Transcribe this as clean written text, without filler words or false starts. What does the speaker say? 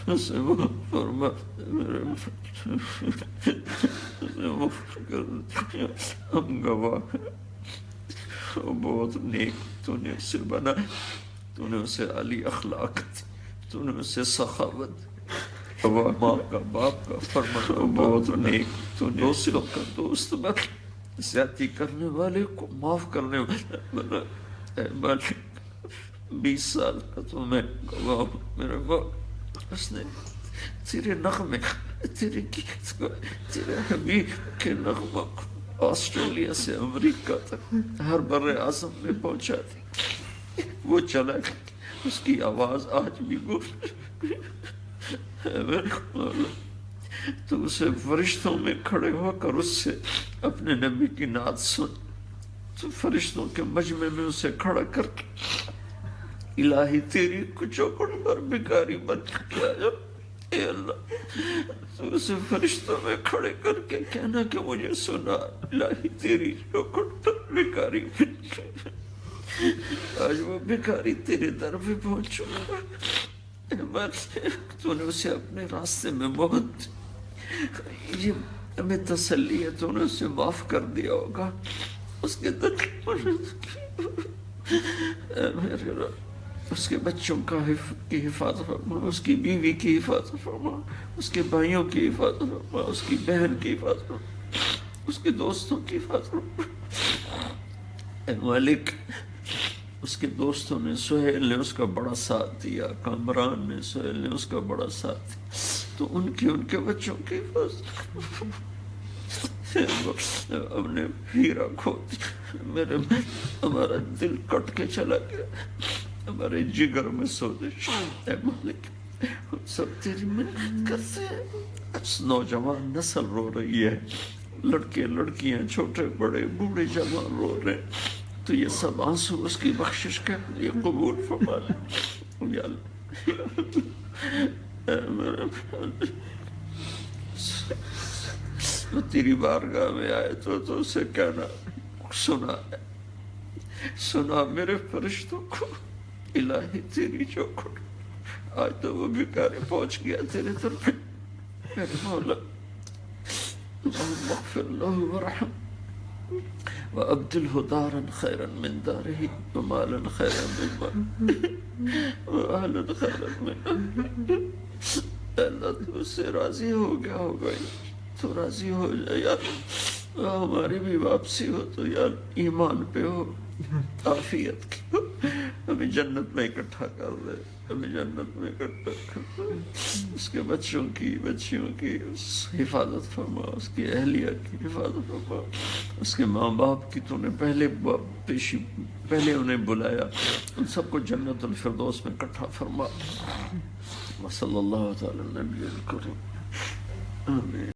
اسے معاف فرما میرے اسے معاف کر، ہم گواہ ہیں وہ بہت نیک تو نے اسے بنا، تو نے اسے عالی اخلاق دی، تو نے اسے سخاوت، ماں کا باپ کا فرمان، بہت نیک تو نے دوستوں کا دوست بنا، زیادتی کرنے والے کو معاف کرنے والا بنا۔ اے مالک 20 سال کا تو میں گواہ ہوں میرے باپ، اس نے تیرے نغمے تیرے گیت کو، تیرے حبیب کے نغمہ کو آسٹریلیا سے امریکہ تک ہر بر اعظم میں پہنچا دی۔ وہ چلا گیا، اس کی آواز آج بھی گونج، اے میرے مولا تو اسے فرشتوں میں کھڑے ہو کر اس سے اپنے نبی کی نعت سن، تو فرشتوں کے مجمع میں اسے کھڑا کر کے الہی تیری چوکھٹ پر بھکاری بن کے آیا، اے اللہ تو اسے فرشتوں میں کھڑے کر کے کہنا کہ مجھے سنا، الہی تیری چوکھٹ پر بھکاری بن کے آج وہ بھکاری تیرے در پہ پہنچ چکا ہے، تو نے اسے اپنے راستے میں بہت، یہ ہمیں تسلی ہے تو نے اسے معاف کر دیا ہوگا، اس کے در اے میرے رب اس کے بچوں کی حفاظت فرما، اس کی بیوی کی حفاظت فرما، اس کے بھائیوں کی حفاظت فرما، اس کی بہن کی حفاظت فرما، اس کے دوستوں کی حفاظت فرما۔ اے مالک اس کے دوستوں نے، سہیل نے اس کا بڑا ساتھ دیا، کامران نے، سہیل نے اس کا بڑا ساتھ دیا، تو ان کے بچوں کی حفاظت ہم نے ہیرا کھو دیا، میرے ہمارا دل کٹ کے چلا گیا، ہمارے جگر میں سوزش، اے مالک ہم سب تیری منت کرتے ہیں، نوجوان نسل رو رہی ہے، لڑکے لڑکیاں چھوٹے بڑے بوڑھے جوان رو رہے ہیں، تو یہ سب آنسو اس کی بخشش کے لیے قبول فرما لے یا اللہ، اے میرے وہ تیری بارگاہ میں آئے تو اسے کہنا سنا میرے فرشتوں کو، الہی تیری چوکھٹ، آج تو وہ بھکاری پہنچ گیا تیرے طرف، میرے مولا اللہم اغفر له ورحم وابدلہ دارا خیرا من دارہ ومالا خیرا من مالہ واہلا خیرا من، اللہ تو اس سے راضی ہو گیا ہوگا، تو راضی ہو جائے یار، ہماری بھی واپسی ہو تو یار ایمان پہ ہو، عافیت کی ہو، ہمیں جنت میں اکٹھا کر دے، ہمیں جنت میں اکٹھا کر دے، اس کے بچوں کی بچیوں کی حفاظت فرما، اس کی اہلیہ کی حفاظت فرما، اس کے ماں باپ کی تو نے پہلے انہیں بلایا، ان سب کو جنت الفردوس میں اکٹھا فرما، وصلی اللہ تعالی نبی الکریم، آمین۔